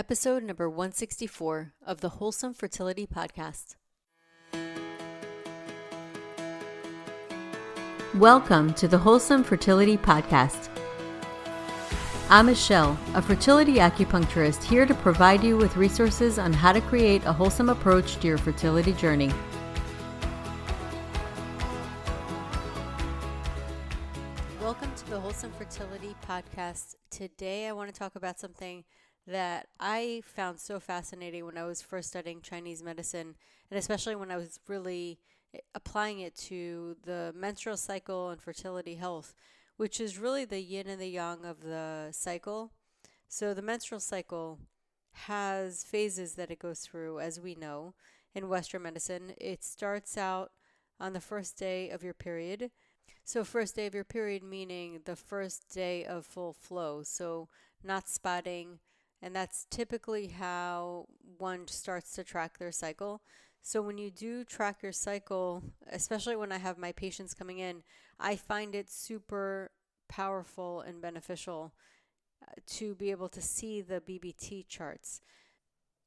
Episode number 164 of the Wholesome Fertility Podcast. Welcome to the Wholesome Fertility Podcast. I'm Michelle, a fertility acupuncturist here to provide you with resources on how to create a wholesome approach to your fertility journey. Welcome to the Wholesome Fertility Podcast. Today I want to talk about something that I found so fascinating when I was first studying Chinese medicine, and especially when I was really applying it to the menstrual cycle and fertility health, which is really the yin and the yang of the cycle. So the menstrual cycle has phases that it goes through, as we know in Western medicine. It starts out on the first day of your period. So first day of your period meaning the first day of full flow, so not spotting, and that's typically how one starts to track their cycle. So when you do track your cycle, especially when I have my patients coming in, I find it super powerful and beneficial to be able to see the BBT charts.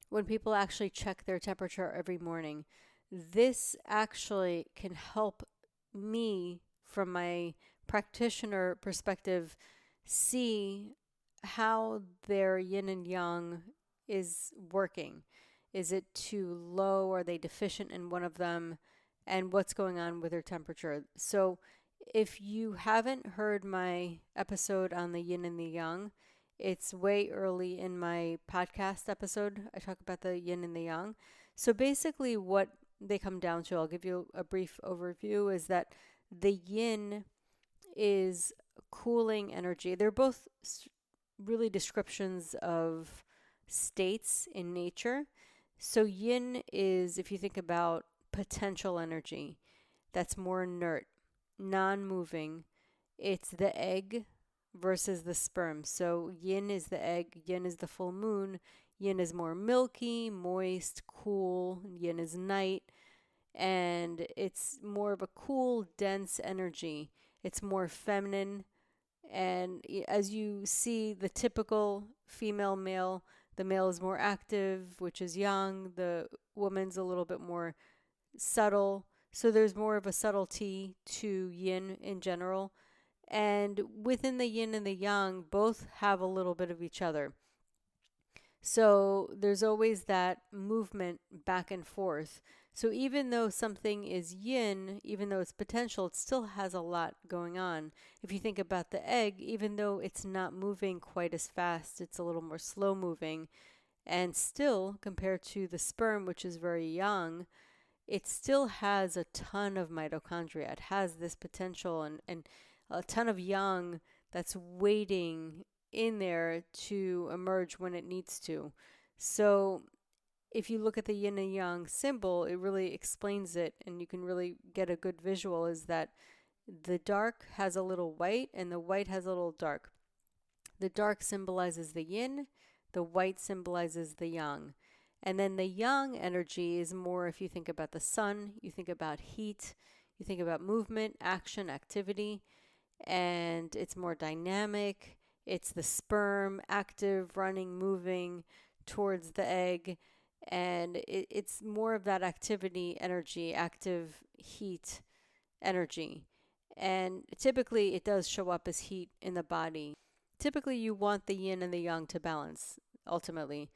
When people actually check their temperature every morning, this actually can help me, from my practitioner perspective, see how their yin and yang is working. Is it too low? Are they deficient in one of them? And what's going on with their temperature? So if you haven't heard my episode on the yin and the yang, it's way early in my podcast episode. I talk about the yin and the yang. So basically what they come down to, I'll give you a brief overview, is that the yin is cooling energy. They're both really descriptions of states in nature. So yin is, if you think about potential energy, that's more inert, non-moving. It's the egg versus the sperm. So yin is the egg, yin is the full moon. Yin is more milky, moist, cool. Yin is night. And it's more of a cool, dense energy. It's more feminine. And as you see the typical female male, the male is more active, which is yang. The woman's a little bit more subtle. So there's more of a subtlety to yin in general. And within the yin and the yang, both have a little bit of each other. So there's always that movement back and forth. So even though something is yin, even though it's potential, it still has a lot going on. If you think about the egg, even though it's not moving quite as fast, it's a little more slow moving. And still, compared to the sperm, which is very young, it still has a ton of mitochondria. It has this potential and a ton of yang that's waiting in there to emerge when it needs to. So if you look at the yin and yang symbol, it really explains it, and you can really get a good visual, is that the dark has a little white and the white has a little dark. The dark symbolizes the yin, the white symbolizes the yang. And then the yang energy is more, if you think about the sun, you think about heat, you think about movement, action, activity, and it's more dynamic. It's the sperm, active, running, moving towards the egg. And it's more of that activity energy, active heat energy. And typically it does show up as heat in the body. Typically you want the yin and the yang to balance, ultimately.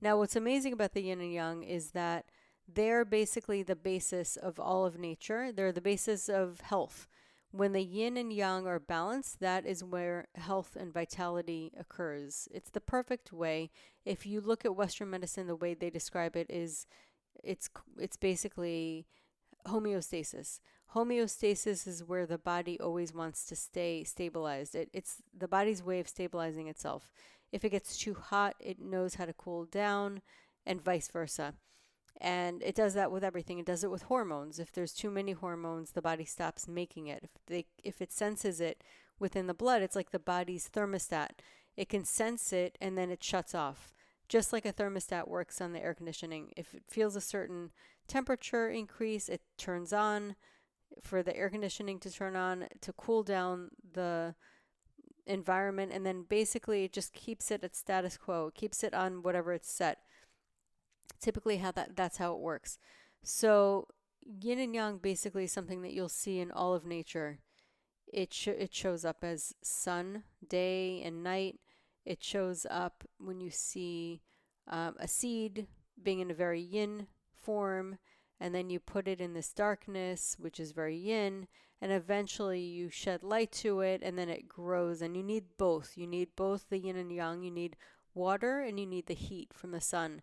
Now what's amazing about the yin and yang is that they're basically the basis of all of nature. They're the basis of health. When the yin and yang are balanced, that is where health and vitality occurs. It's the perfect way. If you look at Western medicine, the way they describe it is it's basically homeostasis. Homeostasis is where the body always wants to stay stabilized. It's the body's way of stabilizing itself. If it gets too hot, it knows how to cool down, and vice versa. And it does that with everything. It does it with hormones. If there's too many hormones, the body stops making it. If it senses it within the blood, it's like the body's thermostat. It can sense it and then it shuts off. Just like a thermostat works on the air conditioning. If it feels a certain temperature increase, it turns on for the air conditioning to turn on to cool down the environment, and then basically it just keeps it at status quo, it keeps it on whatever it's set. Typically how that's how it works. So yin and yang basically is something that you'll see in all of nature. It shows up as sun, day, and night. It shows up when you see a seed being in a very yin form, and then you put it in this darkness, which is very yin, and eventually you shed light to it, and then it grows. And you need both. You need both the yin and yang. You need water, and you need the heat from the sun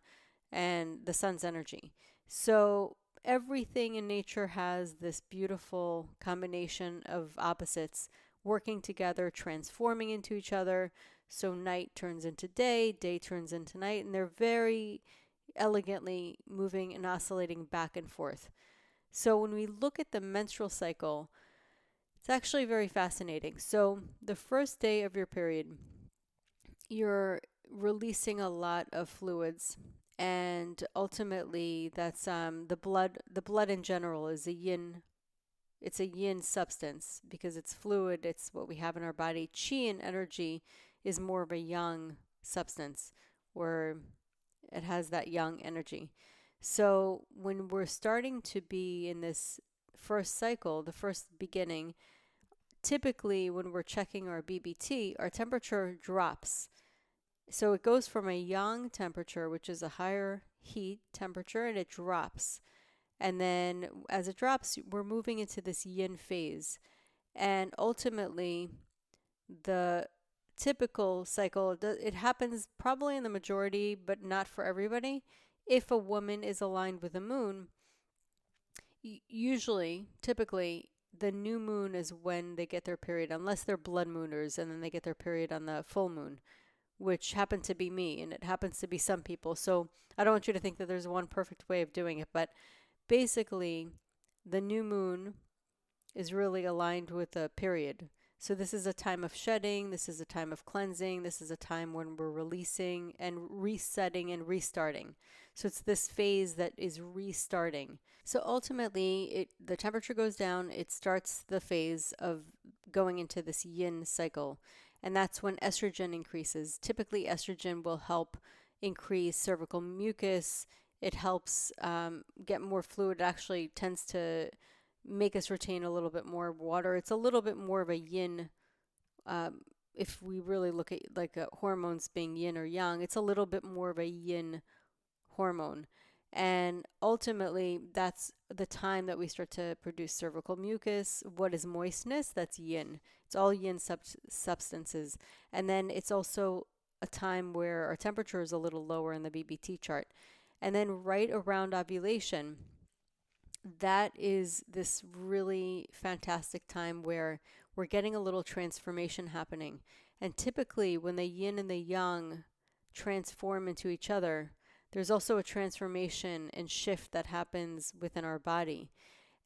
and the sun's energy. So everything in nature has this beautiful combination of opposites working together, transforming into each other. So night turns into day, day turns into night, and they're very elegantly moving and oscillating back and forth. So when we look at the menstrual cycle, it's actually very fascinating. So the first day of your period, you're releasing a lot of fluids, and ultimately that's the blood in general is a yin. It's a yin substance because it's fluid, it's what we have in our body. Qi and energy is more of a yang substance, where it has that yang energy. So when we're starting to be in this first cycle, the first beginning, typically when we're checking our BBT, our temperature drops. So it goes from a yang temperature, which is a higher heat temperature, and it drops. And then as it drops, we're moving into this yin phase. And ultimately, the typical cycle, it happens probably in the majority, but not for everybody. If a woman is aligned with the moon, usually, typically, the new moon is when they get their period, unless they're blood mooners, and then they get their period on the full moon, which happened to be me, and it happens to be some people. So I don't want you to think that there's one perfect way of doing it, but basically, the new moon is really aligned with a period. So this is a time of shedding, this is a time of cleansing, this is a time when we're releasing and resetting and restarting. So it's this phase that is restarting. So ultimately, the temperature goes down, it starts the phase of going into this yin cycle. And that's when estrogen increases. Typically, estrogen will help increase cervical mucus. It helps get more fluid. It actually tends to make us retain a little bit more water. It's a little bit more of a yin. If we really look at like hormones being yin or yang, it's a little bit more of a yin hormone. And ultimately, that's the time that we start to produce cervical mucus. What is moistness? That's yin. It's all yin substances. And then it's also a time where our temperature is a little lower in the BBT chart. And then right around ovulation, that is this really fantastic time where we're getting a little transformation happening. And typically, when the yin and the yang transform into each other, there's also a transformation and shift that happens within our body.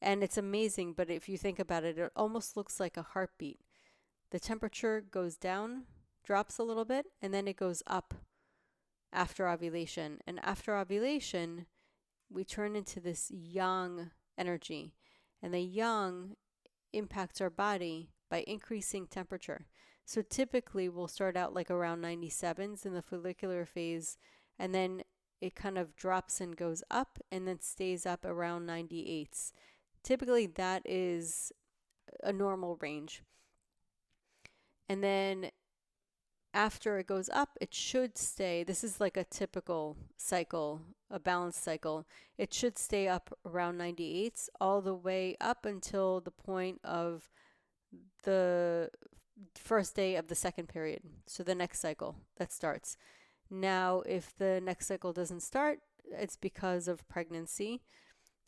And it's amazing, but if you think about it, it almost looks like a heartbeat. The temperature goes down, drops a little bit, and then it goes up after ovulation. And after ovulation, we turn into this yang energy. And the yang impacts our body by increasing temperature. So typically, we'll start out like around 97s in the follicular phase, and then it kind of drops and goes up and then stays up around 98s. Typically, that is a normal range. And then after it goes up, it should stay. This is like a typical cycle, a balanced cycle. It should stay up around 98s all the way up until the point of the first day of the second period. So the next cycle that starts. Now, if the next cycle doesn't start, it's because of pregnancy.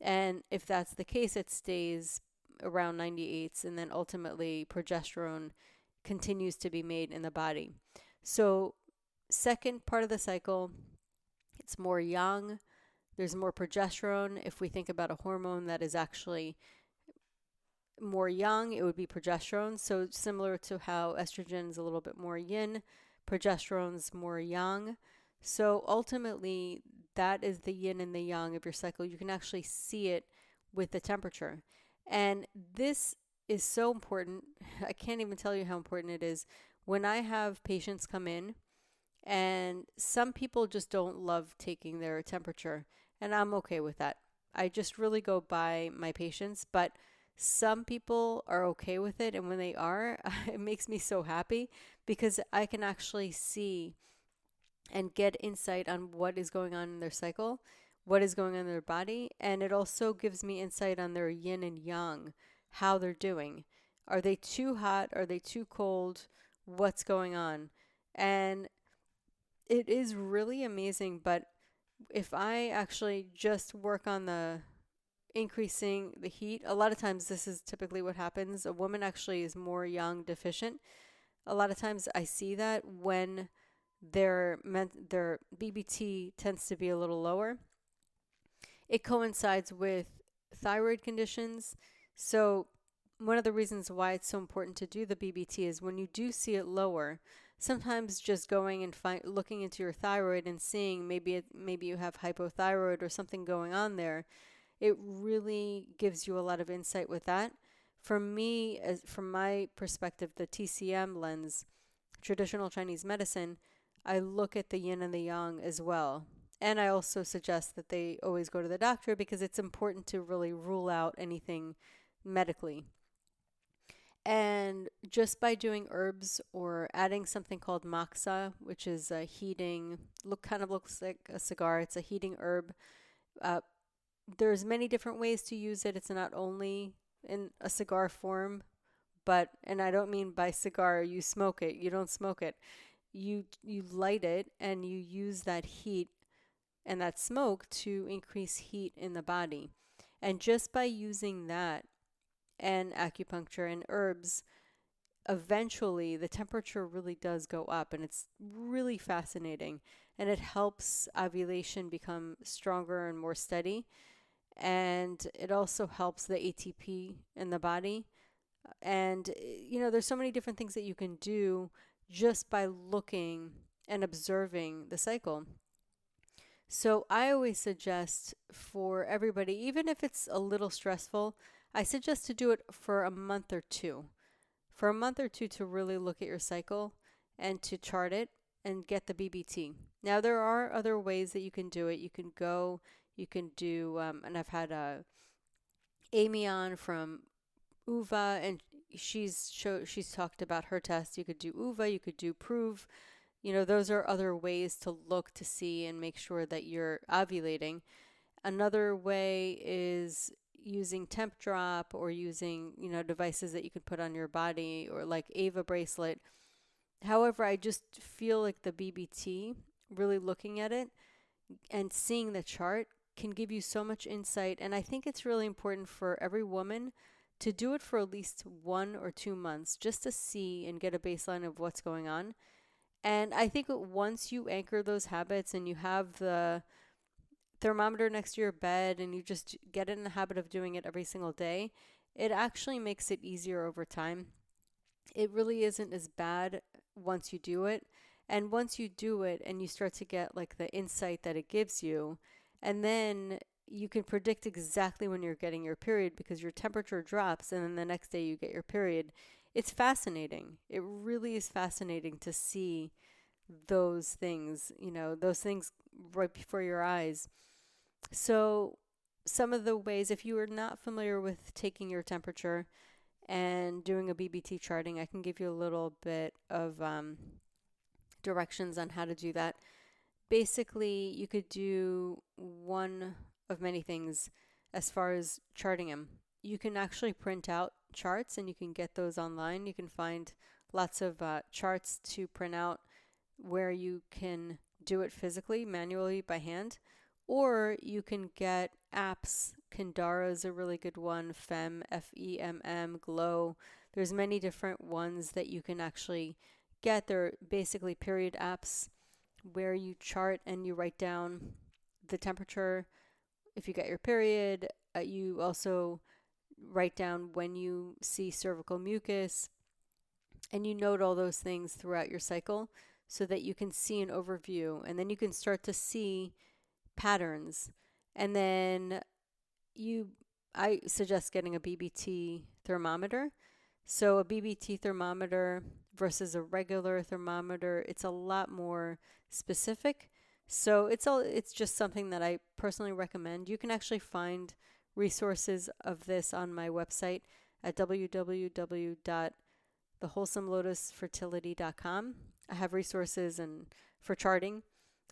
And if that's the case, it stays around 98s, and then ultimately progesterone continues to be made in the body. So second part of the cycle, it's more yang. There's more progesterone. If we think about a hormone that is actually more yang, it would be progesterone. So similar to how estrogen is a little bit more yin, progesterone's more yang. So ultimately, that is the yin and the yang of your cycle. You can actually see it with the temperature. And this is so important. I can't even tell you how important it is. When I have patients come in, and some people just don't love taking their temperature, and I'm okay with that. I just really go by my patients, but some people are okay with it. And when they are, it makes me so happy because I can actually see and get insight on what is going on in their cycle, what is going on in their body. And it also gives me insight on their yin and yang, how they're doing. Are they too hot? Are they too cold? What's going on? And it is really amazing. But if I actually just work on the increasing the heat, a lot of times this is typically what happens. A woman actually is more yang deficient. A lot of times I see that when their BBT tends to be a little lower. It coincides with thyroid conditions. So one of the reasons why it's so important to do the BBT is when you do see it lower, sometimes just going and looking into your thyroid and seeing maybe you have hypothyroid or something going on there, it really gives you a lot of insight with that. For me, from my perspective, the TCM lens, traditional Chinese medicine, I look at the yin and the yang as well. And I also suggest that they always go to the doctor because it's important to really rule out anything medically. And just by doing herbs or adding something called moxa, which is a heating, kind of looks like a cigar. It's a heating herb. Uh, there's many different ways to use it. It's not only in a cigar form, and I don't mean by cigar you smoke it. You don't smoke it. You light it and you use that heat and that smoke to increase heat in the body. And just by using that and acupuncture and herbs, eventually the temperature really does go up, and it's really fascinating. And it helps ovulation become stronger and more steady. And it also helps the ATP in the body. And, there's so many different things that you can do just by looking and observing the cycle. So I always suggest for everybody, even if it's a little stressful, I suggest to do it for a month or two. For a month or two to really look at your cycle and to chart it and get the BBT. Now, there are other ways that you can do it. You can do, and I've had Amy on from UVA, and she's talked about her test. You could do UVA, you could do Prove. Those are other ways to look to see and make sure that you're ovulating. Another way is using temp drop or using, devices that you could put on your body or like Ava bracelet. However, I just feel like the BBT, really looking at it and seeing the chart can give you so much insight. And I think it's really important for every woman to do it for at least 1 or 2 months just to see and get a baseline of what's going on. And I think once you anchor those habits and you have the thermometer next to your bed and you just get in the habit of doing it every single day, it actually makes it easier over time. It really isn't as bad once you do it. And once you do it and you start to get like the insight that it gives you, and then you can predict exactly when you're getting your period because your temperature drops and then the next day you get your period. It's fascinating. It really is fascinating to see those things, those things right before your eyes. So, some of the ways, if you are not familiar with taking your temperature and doing a BBT charting, I can give you a little bit of directions on how to do that. Basically, you could do one of many things as far as charting them. You can actually print out charts and you can get those online. You can find lots of charts to print out where you can do it physically, manually by hand, or you can get apps. Kandara is a really good one, FEMM, Glow. There's many different ones that you can actually get. They're basically period apps where you chart and you write down the temperature if you get your period. You also write down when you see cervical mucus, and you note all those things throughout your cycle so that you can see an overview, and then you can start to see patterns. And then I suggest getting a BBT thermometer. So a BBT thermometer, versus a regular thermometer. It's a lot more specific. So it's just something that I personally recommend. You can actually find resources of this on my website at www.thewholesomelotusfertility.com. I have resources and for charting,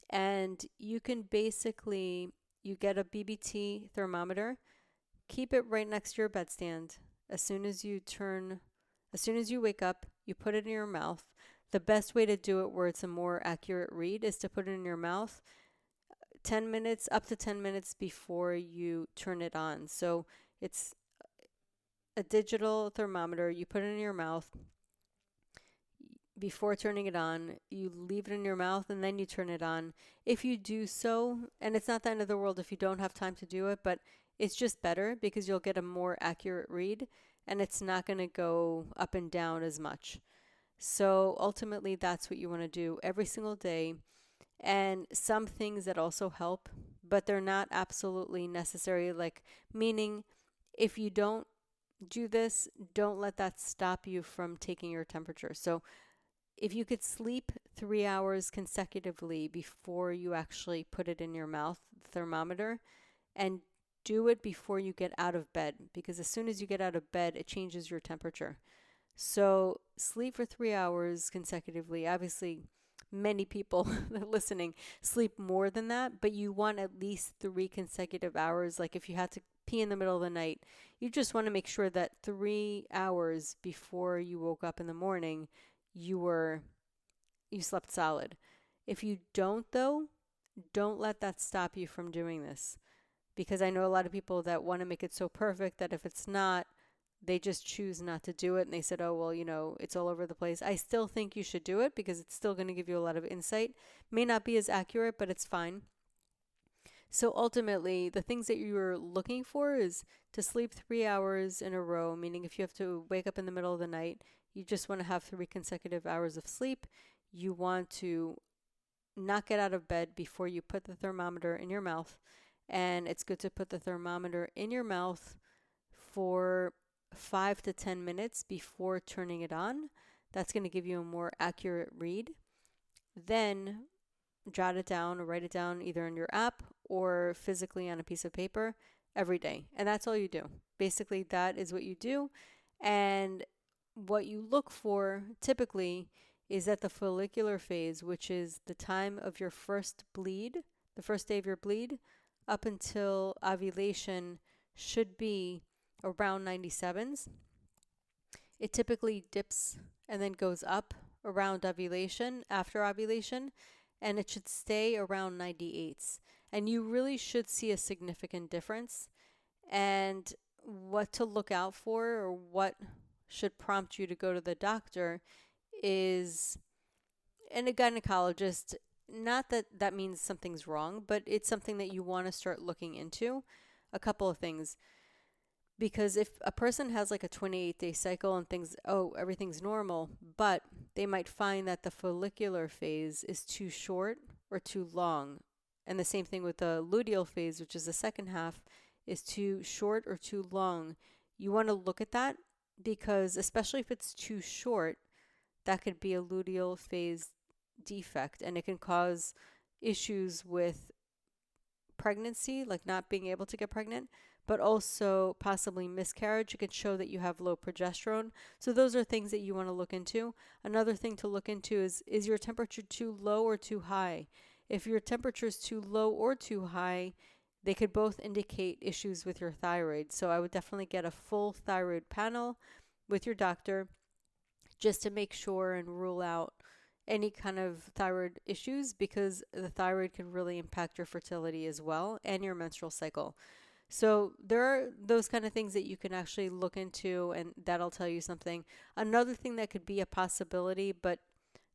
and you can basically you get a BBT thermometer, keep it right next to your bedstand. As soon as you wake up, you put it in your mouth. The best way to do it where it's a more accurate read is to put it in your mouth 10 minutes, up to 10 minutes before you turn it on. So it's a digital thermometer. You put it in your mouth before turning it on. You leave it in your mouth and then you turn it on. If you do so, and it's not the end of the world if you don't have time to do it, but it's just better because you'll get a more accurate read and it's not going to go up and down as much. So ultimately, that's what you want to do every single day. And some things that also help, but they're not absolutely necessary, like meaning if you don't do this, don't let that stop you from taking your temperature. So if you could sleep 3 hours consecutively before you actually put it in your mouth, the thermometer, and do it before you get out of bed, because as soon as you get out of bed, it changes your temperature. So sleep for 3 hours consecutively. Obviously, many people listening sleep more than that, but you want at least 3 consecutive hours. Like if you had to pee in the middle of the night, you just want to make sure that 3 hours before you woke up in the morning, you slept solid. If you don't though, don't let that stop you from doing this, because I know a lot of people that want to make it so perfect that if it's not, they just choose not to do it. And they said, oh, well, it's all over the place. I still think you should do it because it's still going to give you a lot of insight. May not be as accurate, but it's fine. So ultimately, the things that you're looking for is to sleep 3 hours in a row, meaning if you have to wake up in the middle of the night, you just want to have 3 consecutive hours of sleep. You want to not get out of bed before you put the thermometer in your mouth. And it's good to put the thermometer in your mouth for 5 to 10 minutes before turning it on. That's going to give you a more accurate read. Then jot it down or write it down either in your app or physically on a piece of paper every day. And that's all you do. Basically, that is what you do. And what you look for typically is at the follicular phase, which is the time of your first bleed, the first day of your bleed, up until ovulation should be around 97s. It typically dips and then goes up around ovulation, after ovulation, and it should stay around 98s. And you really should see a significant difference. And what to look out for, or what should prompt you to go to the doctor, is, and a gynecologist. Not that that means something's wrong, but it's something that you want to start looking into. A couple of things. Because if a person has like a 28-day cycle and thinks, oh, everything's normal, but they might find that the follicular phase is too short or too long. And the same thing with the luteal phase, which is the second half, is too short or too long. You want to look at that, because especially if it's too short, that could be a luteal phase defect, and it can cause issues with pregnancy, like not being able to get pregnant, but also possibly miscarriage. It could show that you have low progesterone. So those are things that you want to look into. Another thing to look into is your temperature too low or too high? If your temperature is too low or too high, they could both indicate issues with your thyroid. So I would definitely get a full thyroid panel with your doctor just to make sure and rule out any kind of thyroid issues, because the thyroid can really impact your fertility as well and your menstrual cycle. So there are those kind of things that you can actually look into, and that'll tell you something. Another thing that could be a possibility, but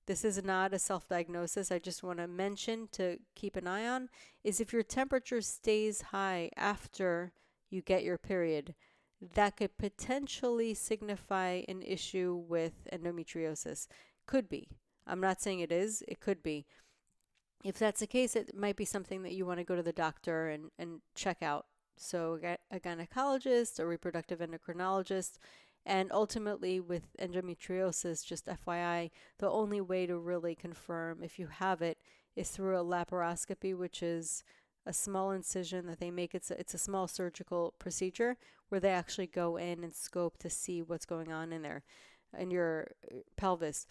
this is not a self-diagnosis, I just want to mention to keep an eye on, is if your temperature stays high after you get your period, that could potentially signify an issue with endometriosis. Could be. I'm not saying it is. It could be. If that's the case, it might be something that you want to go to the doctor and check out. So a gynecologist, a reproductive endocrinologist, And ultimately with endometriosis, just FYI, the only way to really confirm if you have it is through a laparoscopy, which is a small incision that they make. It's a small surgical procedure where they actually go in and scope to see what's going on in there, in your pelvis.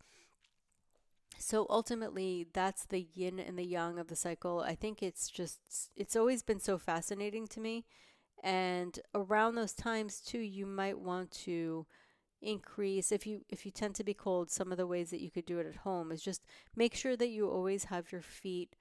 So ultimately, that's the yin and the yang of the cycle. I think it's always been so fascinating to me. And around those times too, you might want to increase, if you tend to be cold, some of the ways that you could do it at home is just make sure that you always have your feet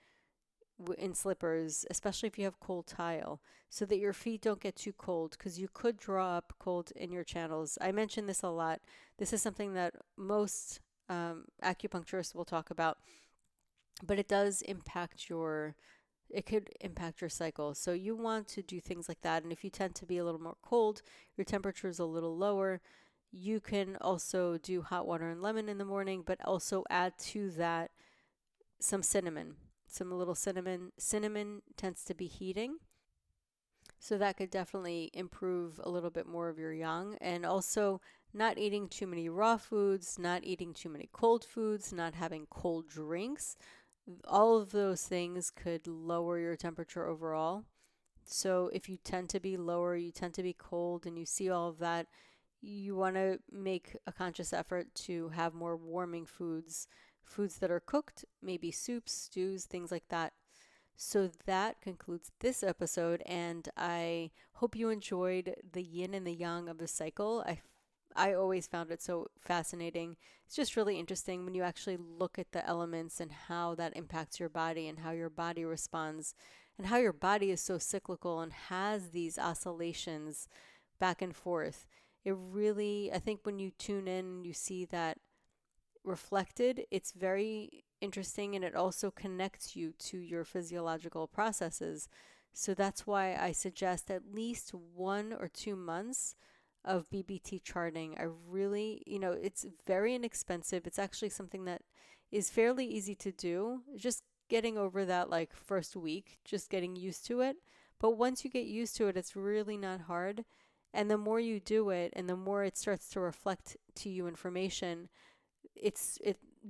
in slippers, especially if you have cold tile, so that your feet don't get too cold, because you could draw up cold in your channels. I mention this a lot. This is something that most acupuncturists will talk about, but it does impact it could impact your cycle. So you want to do things like that. And if you tend to be a little more cold, your temperature is a little lower, you can also do hot water and lemon in the morning, but also add to that some cinnamon. Some little cinnamon. Cinnamon tends to be heating, so that could definitely improve a little bit more of your yang. And also not eating too many raw foods, not eating too many cold foods, not having cold drinks. All of those things could lower your temperature overall. So if you tend to be lower, you tend to be cold, and you see all of that, you want to make a conscious effort to have more warming foods, foods that are cooked, maybe soups, stews, things like that. So that concludes this episode, and I hope you enjoyed the yin and the yang of the cycle. I always found it so fascinating. It's just really interesting when you actually look at the elements and how that impacts your body and how your body responds and how your body is so cyclical and has these oscillations back and forth. It really, I think when you tune in, you see that reflected, it's very interesting, and it also connects you to your physiological processes. So that's why I suggest at least 1 or 2 months of BBT charting. I really, it's very inexpensive. It's actually something that is fairly easy to do. Just getting over that like first week, just getting used to it. But once you get used to it, it's really not hard. And the more you do it and the more it starts to reflect to you information, it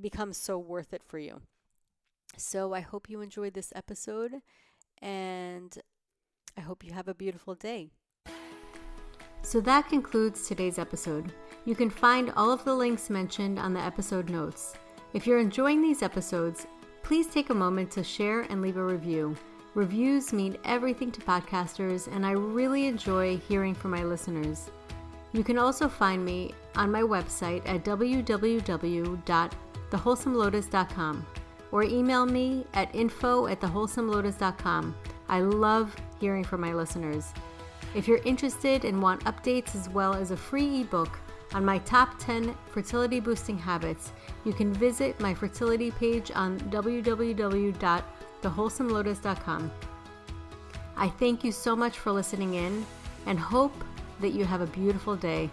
becomes so worth it for you. So I hope you enjoyed this episode, and I hope you have a beautiful day. So that concludes today's episode. You can find all of the links mentioned on the episode notes. If you're enjoying these episodes, please take a moment to share and leave a review. Reviews mean everything to podcasters, and I really enjoy hearing from my listeners. You can also find me on my website at www.thewholesomelotus.com or email me at info@thewholesomelotus.com. I love hearing from my listeners. If you're interested and want updates as well as a free ebook on my top 10 fertility boosting habits, you can visit my fertility page on www.thewholesomelotus.com. I thank you so much for listening in and hope that you have a beautiful day.